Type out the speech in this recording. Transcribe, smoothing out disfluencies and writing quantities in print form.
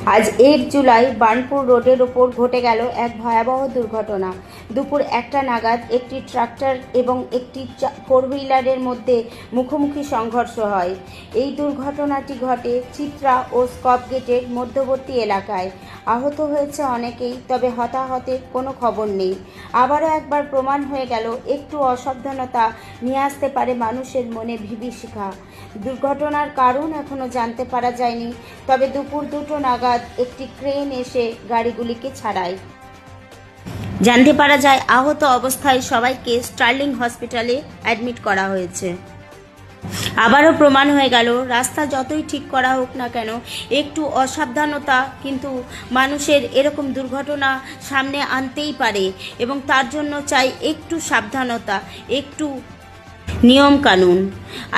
আজ 8 জুলাই বার্নপুর রোডের ওপর ঘটে গেল এক ভয়াবহ দুর্ঘটনা। দুপুর 1টা নাগাদ একটি ট্রাক্টর এবং একটি ফোর হুইলারের মধ্যে মুখোমুখি সংঘর্ষ হয়। এই দুর্ঘটনাটি ঘটে চিত্রা ও স্কপ গেটের মধ্যবর্তী এলাকায়। আহত হয়েছে অনেকেই, তবে হতাহতের কোনো খবর নেই। আবারও একবার প্রমাণ হয়ে গেল একটু অসাবধানতা নিয়ে আসতে পারে মানুষের মনে বিভীষিকা। দুর্ঘটনার কারণ এখনও জানতে পারা যায়নি, তবে দুপুর 2টো নাগাদ একটি ক্রেন এসে গাড়িগুলিকে ছাড়ায়। জানতে পারা যায় আহত অবস্থায় সবাইকে স্টার্লিং হসপিটালে অ্যাডমিট করা হয়েছে। আবারও প্রমাণ হয়ে গেল রাস্তা যতই ঠিক করা হোক না কেন, একটু অসাবধানতা কিন্তু মানুষের এরকম দুর্ঘটনা সামনে আনতেই পারে, এবং তার জন্য চাই একটু সাবধানতা, একটু নিয়ম কানুন।